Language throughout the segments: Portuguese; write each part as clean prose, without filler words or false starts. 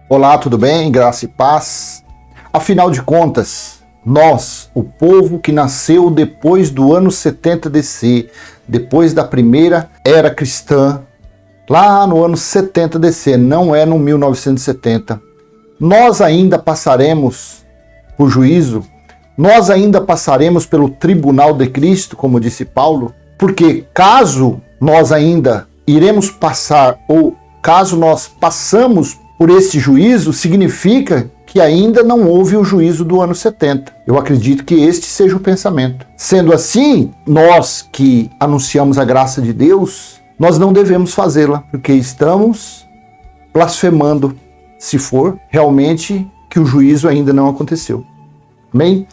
Olá, tudo bem? Graça e paz. Afinal de contas, nós, o povo que nasceu depois do ano 70 DC, depois da primeira era cristã, lá no ano 70 DC, não é no 1970, nós ainda passaremos por juízo, nós ainda passaremos pelo tribunal de Cristo, como disse Paulo, porque caso nós ainda iremos passar, ou caso nós passamos por esse juízo, significa que ainda não houve o juízo do ano 70. Eu acredito que este seja o pensamento. Sendo assim, nós que anunciamos a graça de Deus, nós não devemos fazê-la, porque estamos blasfemando, se for realmente que o juízo ainda não aconteceu. Amém?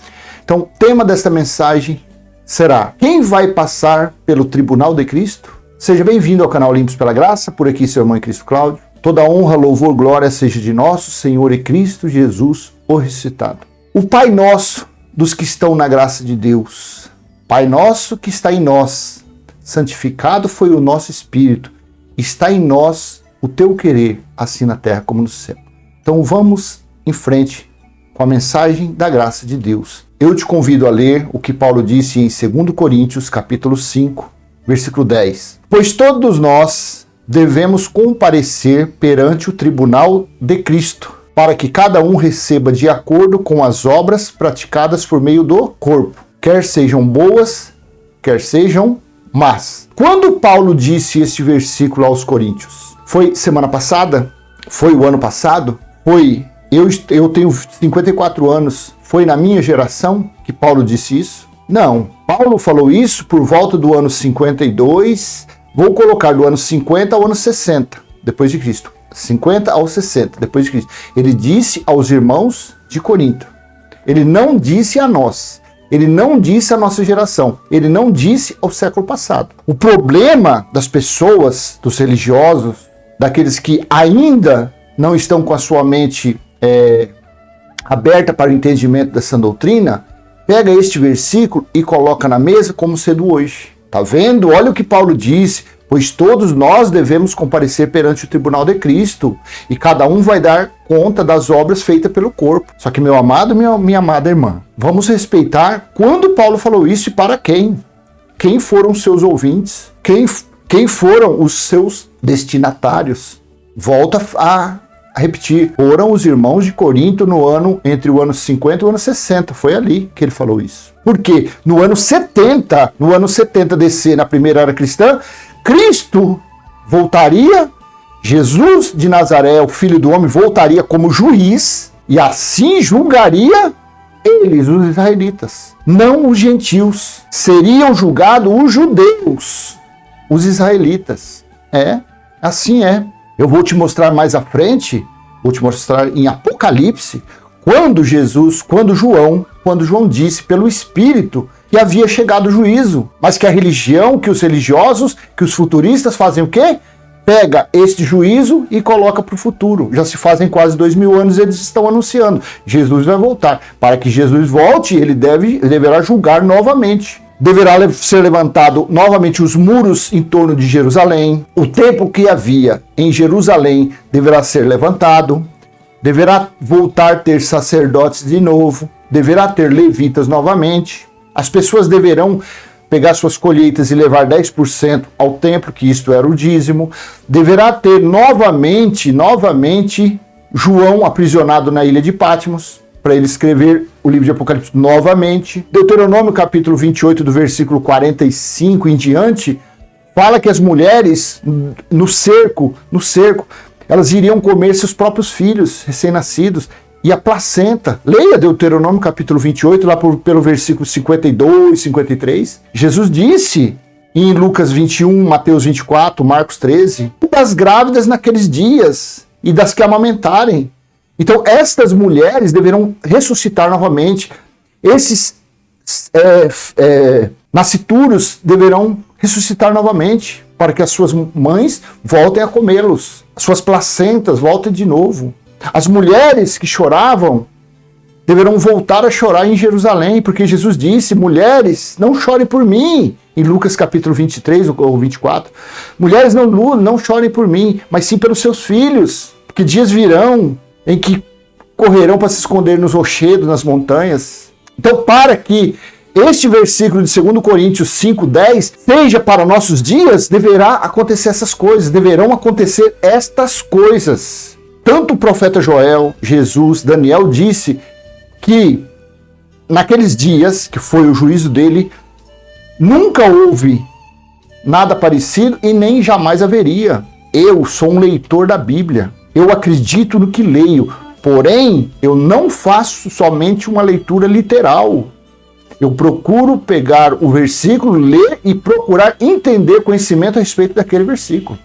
Então, o tema desta mensagem será: quem vai passar pelo tribunal de Cristo? Seja bem-vindo ao canal Limpos pela Graça, por aqui seu irmão em Cristo Cláudio. Toda honra, louvor, glória seja de nosso Senhor e Cristo Jesus, o ressuscitado. O Pai nosso dos que estão na graça de Deus, Pai nosso que está em nós, santificado foi o nosso Espírito, está em nós o teu querer, assim na terra como no céu. Então vamos em frente com a mensagem da graça de Deus. Eu te convido a ler o que Paulo disse em 2 Coríntios, capítulo 5, versículo 10. Pois todos nós devemos comparecer perante o tribunal de Cristo, para que cada um receba de acordo com as obras praticadas por meio do corpo, quer sejam boas, quer sejam más. Quando Paulo disse este versículo aos Coríntios? Foi semana passada? Foi o ano passado? Foi... Eu tenho 54 anos. Foi na minha geração que Paulo disse isso? Não. Paulo falou isso por volta do ano 52... Vou colocar do ano 50 ao ano 60, depois de Cristo. 50 ao 60, depois de Cristo. Ele disse aos irmãos de Corinto. Ele não disse a nós. Ele não disse à nossa geração. Ele não disse ao século passado. O problema das pessoas, dos religiosos, daqueles que ainda não estão com a sua mente aberta para o entendimento dessa doutrina, pega este versículo e coloca na mesa como sendo hoje. Tá vendo? Olha o que Paulo disse: pois todos nós devemos comparecer perante o tribunal de Cristo, e cada um vai dar conta das obras feitas pelo corpo. Só que, meu amado, minha amada irmã, vamos respeitar quando Paulo falou isso e para quem? Quem foram os seus ouvintes? Quem foram os seus destinatários? Volta a repetir: foram os irmãos de Corinto entre o ano 50 e o ano 60. Foi ali que ele falou isso. Porque no ano 70 DC, na primeira era cristã, Cristo voltaria, Jesus de Nazaré, o Filho do Homem, voltaria como juiz e assim julgaria eles, os israelitas, não os gentios. Seriam julgados os judeus, os israelitas. Assim é. Eu vou te mostrar mais à frente, vou te mostrar em Apocalipse, quando João disse pelo Espírito que havia chegado o juízo, mas que a religião, que os religiosos, que os futuristas fazem o quê? Pega este juízo e coloca para o futuro. Já se fazem quase 2000 anos eles estão anunciando: Jesus vai voltar. Para que Jesus volte, ele deverá julgar novamente. Deverá ser levantado novamente os muros em torno de Jerusalém. O templo que havia em Jerusalém deverá ser levantado. Deverá voltar a ter sacerdotes de novo. Deverá ter levitas novamente. As pessoas deverão pegar suas colheitas e levar 10% ao templo, que isto era o dízimo. Deverá ter novamente João aprisionado na ilha de Patmos, para ele escrever o livro de Apocalipse novamente. Deuteronômio capítulo 28, do versículo 45 em diante, fala que as mulheres no cerco, elas iriam comer seus próprios filhos recém-nascidos e a placenta. Leia Deuteronômio capítulo 28, lá pelo versículo 52, 53. Jesus disse em Lucas 21, Mateus 24, Marcos 13, das grávidas naqueles dias e das que amamentarem. Então, estas mulheres deverão ressuscitar novamente. Esses nascituros deverão ressuscitar novamente, para que as suas mães voltem a comê-los. As suas placentas voltem de novo. As mulheres que choravam deverão voltar a chorar em Jerusalém, porque Jesus disse: mulheres, não chorem por mim. Em Lucas capítulo 23 ou 24. Mulheres, não chorem por mim, mas sim pelos seus filhos. Porque dias virão em que correrão para se esconder nos rochedos, nas montanhas. Então, para que este versículo de 2 Coríntios 5:10 seja para nossos dias, deverá acontecer essas coisas, deverão acontecer estas coisas. Tanto o profeta Joel, Jesus, Daniel disse que naqueles dias, que foi o juízo dele, nunca houve nada parecido e nem jamais haveria. Eu sou um leitor da Bíblia, eu acredito no que leio, porém eu não faço somente uma leitura literal. Eu procuro pegar o versículo, ler e procurar entender conhecimento a respeito daquele versículo.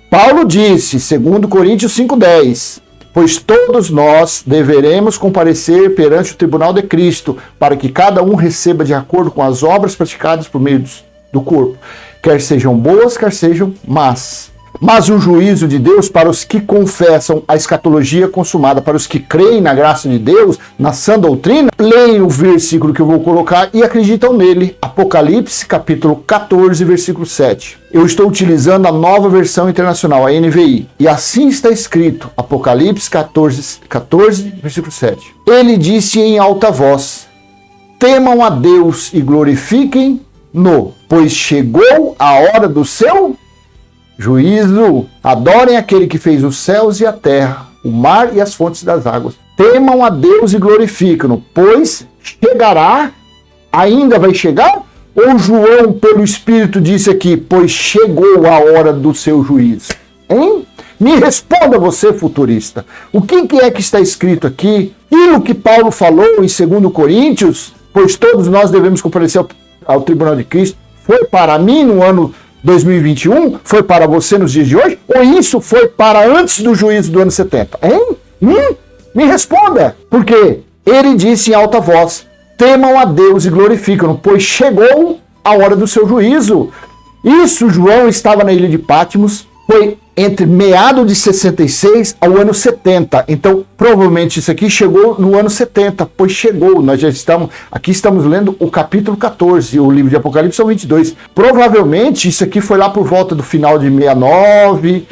Paulo disse, 2 Coríntios 5:10, pois todos nós deveremos comparecer perante o tribunal de Cristo, para que cada um receba de acordo com as obras praticadas por meio do corpo, quer sejam boas, quer sejam más. Mas o juízo de Deus para os que confessam a escatologia consumada, para os que creem na graça de Deus, na sã doutrina, leem o versículo que eu vou colocar e acreditam nele. Apocalipse, capítulo 14, versículo 7. Eu estou utilizando a nova versão internacional, a NVI. E assim está escrito, Apocalipse 14, versículo 7. Ele disse em alta voz, temam a Deus e glorifiquem-no, pois chegou a hora do seu juízo. Adorem aquele que fez os céus e a terra, o mar e as fontes das águas. Temam a Deus e glorificam-no, pois chegará, ainda vai chegar? Ou João, pelo Espírito, disse aqui, pois chegou a hora do seu juízo? Hein? Me responda você, futurista. O que é que está escrito aqui? Aquilo que Paulo falou em 2 Coríntios, pois todos nós devemos comparecer ao tribunal de Cristo, foi para mim no ano 2021? Foi para você nos dias de hoje? Ou isso foi para antes do juízo do ano 70? Hein? Me responda. Porque ele disse em alta voz, temam a Deus e glorificam-no, pois chegou a hora do seu juízo. Isso, João estava na ilha de Patmos, foi entre meados de 66 ao ano 70. Então, provavelmente isso aqui chegou no ano 70, pois chegou. Nós já estamos lendo o capítulo 14, o livro de Apocalipse são 22. Provavelmente isso aqui foi lá por volta do final de 69,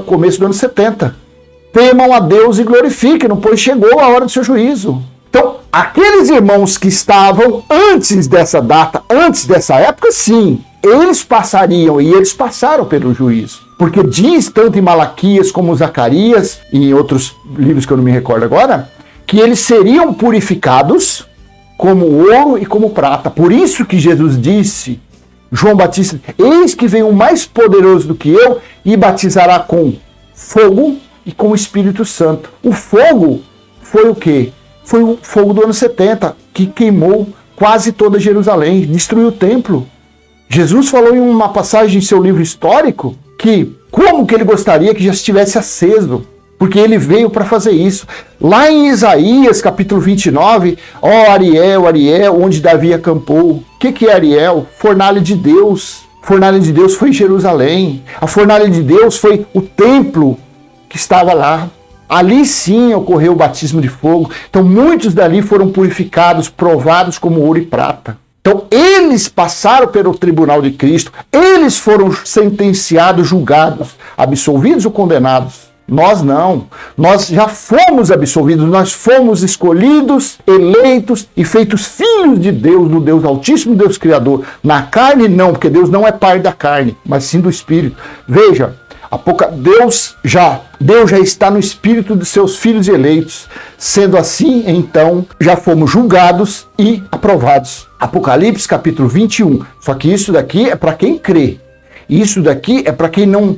começo do ano 70. Temam a Deus e glorifiquem-no, pois chegou a hora do seu juízo. Então, aqueles irmãos que estavam antes dessa data, antes dessa época, sim, eles passariam, e eles passaram pelo juízo. Porque diz tanto em Malaquias como Zacarias, e em outros livros que eu não me recordo agora, que eles seriam purificados como ouro e como prata. Por isso que Jesus disse, João Batista, eis que vem um mais poderoso do que eu e batizará com fogo e com o Espírito Santo. O fogo foi o quê? Foi o fogo do ano 70, que queimou quase toda Jerusalém, destruiu o templo. Jesus falou em uma passagem em seu livro histórico que como que ele gostaria que já estivesse aceso, porque ele veio para fazer isso. Lá em Isaías, capítulo 29, ó Ariel, Ariel, onde Davi acampou. O que é Ariel? Fornalha de Deus. Fornalha de Deus foi em Jerusalém. A fornalha de Deus foi o templo que estava lá. Ali sim ocorreu o batismo de fogo. Então muitos dali foram purificados, provados como ouro e prata. Então eles passaram pelo tribunal de Cristo, eles foram sentenciados, julgados, absolvidos ou condenados. Nós não, nós já fomos absolvidos, nós fomos escolhidos, eleitos e feitos filhos de Deus, do Deus Altíssimo, Deus Criador. Na carne não, porque Deus não é pai da carne, mas sim do Espírito. Veja, Deus já está no espírito de seus filhos eleitos. Sendo assim, então, já fomos julgados e aprovados. Apocalipse capítulo 21. Só que isso daqui é para quem crê. Isso daqui é para quem não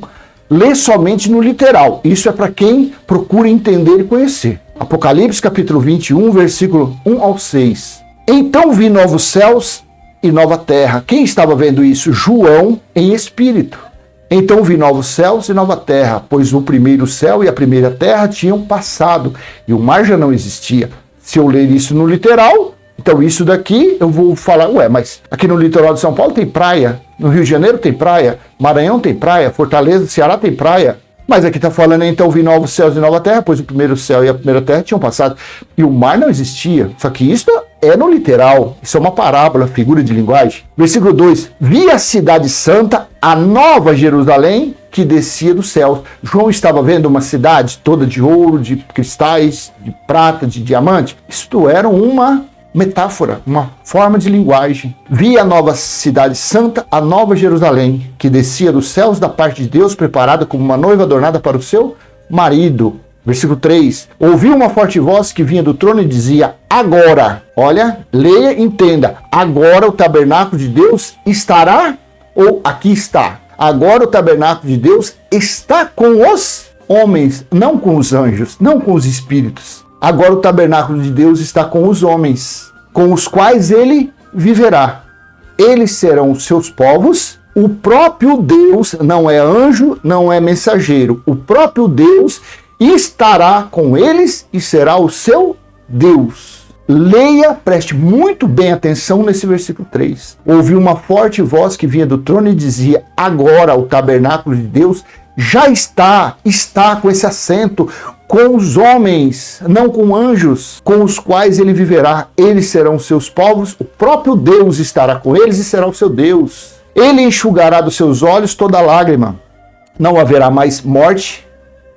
lê somente no literal. Isso é para quem procura entender e conhecer. Apocalipse capítulo 21, versículo 1 ao 6. Então vi novos céus e nova terra. Quem estava vendo isso? João em espírito. Então vi novos céus e nova terra, pois o primeiro céu e a primeira terra tinham passado, e o mar já não existia. Se eu ler isso no literal, então isso daqui eu vou falar, mas aqui no litoral de São Paulo tem praia, no Rio de Janeiro tem praia, Maranhão tem praia, Fortaleza, Ceará tem praia. Mas aqui está falando, então, vi novos céus e nova terra, pois o primeiro céu e a primeira terra tinham passado. E o mar não existia. Só que isso é no literal. Isso é uma parábola, figura de linguagem. Versículo 2. Vi a cidade santa, a nova Jerusalém, que descia dos céus. João estava vendo uma cidade toda de ouro, de cristais, de prata, de diamante. Isto era uma metáfora, uma forma de linguagem. Vi a nova cidade santa, a nova Jerusalém, que descia dos céus da parte de Deus, preparada como uma noiva adornada para o seu marido. Versículo 3. Ouvi uma forte voz que vinha do trono e dizia: agora, olha, leia e entenda, agora o tabernáculo de Deus estará, ou aqui está. Agora o tabernáculo de Deus está com os homens, não com os anjos, não com os espíritos. Agora o tabernáculo de Deus está com os homens, com os quais ele viverá. Eles serão os seus povos. O próprio Deus, não é anjo, não é mensageiro. O próprio Deus estará com eles e será o seu Deus. Leia, preste muito bem atenção nesse versículo 3. Ouvi uma forte voz que vinha do trono e dizia: agora o tabernáculo de Deus já está com esse assento, com os homens, não com anjos, com os quais ele viverá. Eles serão seus povos, o próprio Deus estará com eles e será o seu Deus. Ele enxugará dos seus olhos toda lágrima. Não haverá mais morte,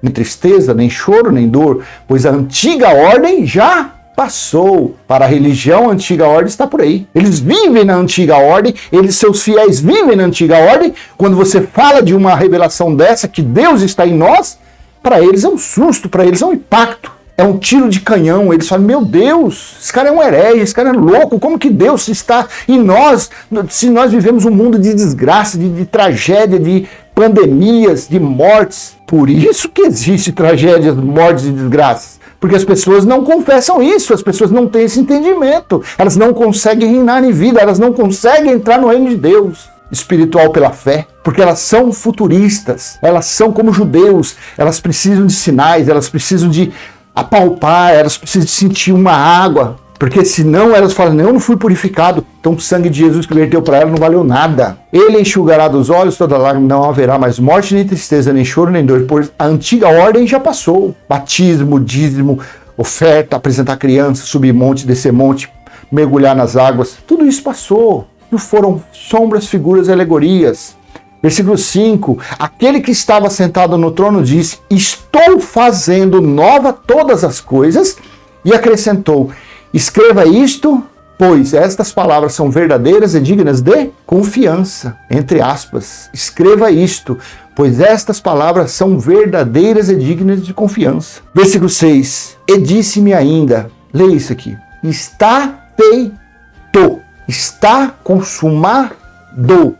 nem tristeza, nem choro, nem dor, pois a antiga ordem já passou. Para a religião, a antiga ordem está por aí. Eles vivem na antiga ordem, seus fiéis vivem na antiga ordem. Quando você fala de uma revelação dessa, que Deus está em nós, para eles é um susto, para eles é um impacto, é um tiro de canhão. Eles falam: meu Deus, esse cara é um herege, esse cara é louco, como que Deus está em nós, se nós vivemos um mundo de desgraça, de tragédia, de pandemias, de mortes. Por isso que existe tragédias, mortes e desgraças, porque as pessoas não confessam isso, as pessoas não têm esse entendimento, elas não conseguem reinar em vida, elas não conseguem entrar no reino de Deus espiritual pela fé, porque elas são futuristas, elas são como judeus, elas precisam de sinais, elas precisam de apalpar, elas precisam de sentir uma água, porque senão elas falam: eu não fui purificado, então o sangue de Jesus que verteu para ela não valeu nada. Ele enxugará dos olhos toda lágrima, não haverá mais morte, nem tristeza, nem choro, nem dor, pois a antiga ordem já passou. Batismo, dízimo, oferta, apresentar criança, subir monte, descer monte, mergulhar nas águas, tudo isso passou. Não foram sombras, figuras e alegorias. Versículo 5. Aquele que estava sentado no trono disse: estou fazendo nova todas as coisas. E acrescentou: escreva isto, pois estas palavras são verdadeiras e dignas de confiança. Entre aspas. Escreva isto, pois estas palavras são verdadeiras e dignas de confiança. Versículo 6. E disse-me ainda, leia isso aqui: está feito. Está consumado,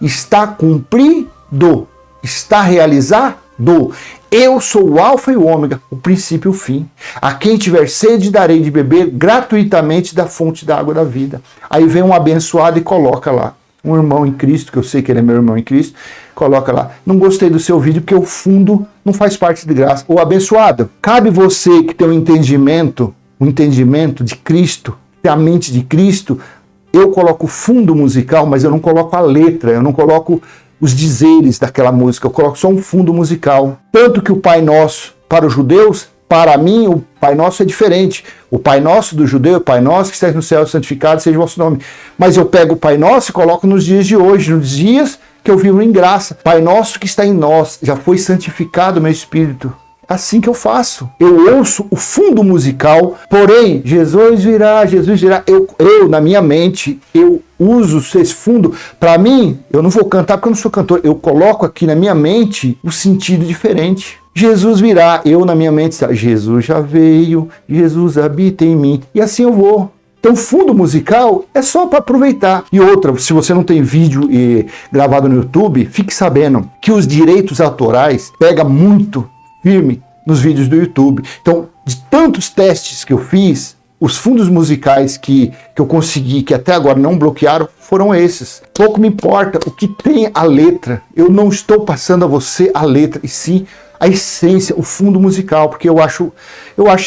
está cumprido, está realizado. Eu sou o alfa e o ômega, o princípio e o fim. A quem tiver sede darei de beber gratuitamente da fonte da água da vida. Aí vem um abençoado e coloca lá, um irmão em Cristo, que eu sei que ele é meu irmão em Cristo, coloca lá: não gostei do seu vídeo porque o fundo não faz parte de graça. O abençoado, cabe você que tem um entendimento de Cristo, tem a mente de Cristo. Eu coloco o fundo musical, mas eu não coloco a letra, eu não coloco os dizeres daquela música, eu coloco só um fundo musical. Tanto que o Pai Nosso, para os judeus, para mim, o Pai Nosso é diferente. O Pai Nosso do judeu é o Pai Nosso que está no céu, santificado seja o vosso nome. Mas eu pego o Pai Nosso e coloco nos dias de hoje, nos dias que eu vivo em graça. Pai Nosso que está em nós, já foi santificado o meu espírito. Assim que eu faço. Eu ouço o fundo musical, porém, Jesus virá. Eu na minha mente, eu uso esse fundo. Para mim, eu não vou cantar porque eu não sou cantor. Eu coloco aqui na minha mente o sentido diferente. Jesus virá. Eu na minha mente, Jesus já veio, Jesus habita em mim. E assim eu vou. Então, fundo musical é só para aproveitar. E outra, se você não tem vídeo gravado no YouTube, fique sabendo que os direitos autorais pegam muito firme nos vídeos do YouTube. Então, de tantos testes que eu fiz, os fundos musicais que eu consegui, que até agora não bloquearam, foram esses. Pouco me importa o que tem a letra. Eu não estou passando a você a letra, e sim a essência, o fundo musical, porque eu acho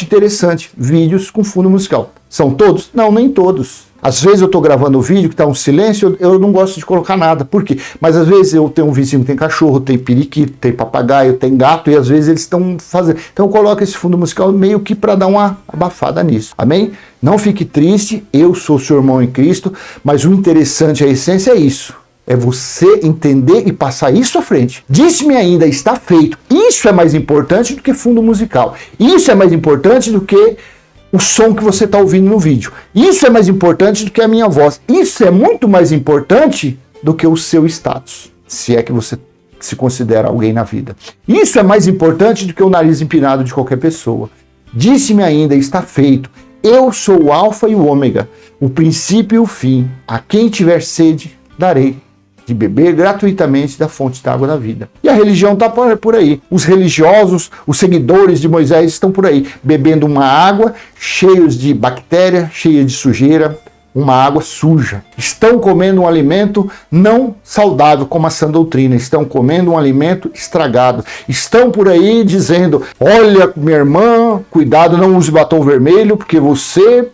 interessante vídeos com fundo musical. São todos? Não, nem todos. Às vezes eu estou gravando o vídeo que está um silêncio, eu não gosto de colocar nada. Por quê? Mas às vezes eu tenho um vizinho que tem cachorro, tem periquito, tem papagaio, tem gato, e às vezes eles estão fazendo. Então eu coloco esse fundo musical meio que para dar uma abafada nisso. Amém? Não fique triste, eu sou seu irmão em Cristo, mas o interessante, a essência é isso. É você entender e passar isso à frente. Disse-me ainda, está feito. Isso é mais importante do que fundo musical. Isso é mais importante do que o som que você está ouvindo no vídeo. Isso é mais importante do que a minha voz. Isso é muito mais importante do que o seu status, se é que você se considera alguém na vida. Isso é mais importante do que o nariz empinado de qualquer pessoa. Disse-me ainda, está feito. Eu sou o alfa e o ômega, o princípio e o fim. A quem tiver sede, darei de beber gratuitamente da fonte da água da vida. E a religião está por aí. Os religiosos, os seguidores de Moisés estão por aí, bebendo uma água cheios de bactéria, cheia de sujeira, uma água suja. Estão comendo um alimento não saudável, como a sã doutrina. Estão comendo um alimento estragado. Estão por aí dizendo, olha, minha irmã, cuidado, não use batom vermelho, porque você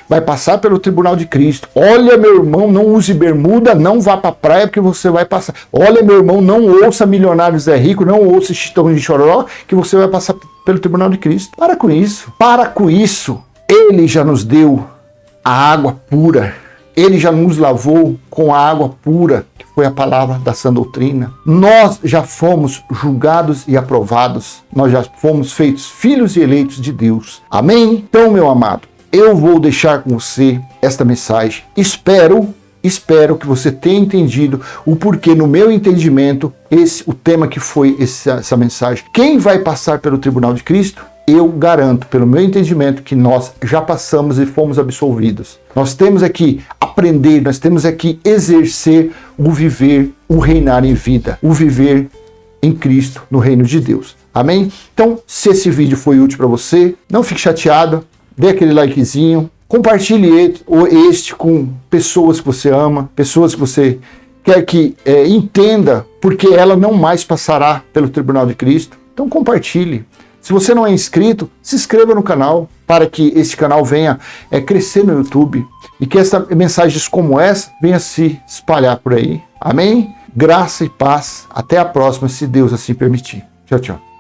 vai passar pelo tribunal de Cristo. Olha, meu irmão, não use bermuda, não vá para a praia, porque você vai passar. Olha, meu irmão, não ouça Milionários é Rico, não ouça Chitão de Chororó, que você vai passar pelo tribunal de Cristo. Para com isso. Para com isso. Ele já nos deu a água pura. Ele já nos lavou com a água pura, que foi a palavra da sã doutrina. Nós já fomos julgados e aprovados. Nós já fomos feitos filhos e eleitos de Deus. Amém? Então, meu amado, eu vou deixar com você esta mensagem. Espero que você tenha entendido o porquê, no meu entendimento, o tema que foi essa mensagem. Quem vai passar pelo tribunal de Cristo? Eu garanto, pelo meu entendimento, que nós já passamos e fomos absolvidos. Nós temos aqui aprender, nós temos aqui exercer o viver, o reinar em vida, o viver em Cristo, no reino de Deus. Amém? Então, se esse vídeo foi útil para você, não fique chateado, dê aquele likezinho, compartilhe este com pessoas que você ama, pessoas que você quer que entenda, porque ela não mais passará pelo tribunal de Cristo. Então compartilhe. Se você não é inscrito, se inscreva no canal para que esse canal venha crescer no YouTube e que mensagens como essa venha se espalhar por aí. Amém? Graça e paz. Até a próxima, se Deus assim permitir. Tchau, tchau.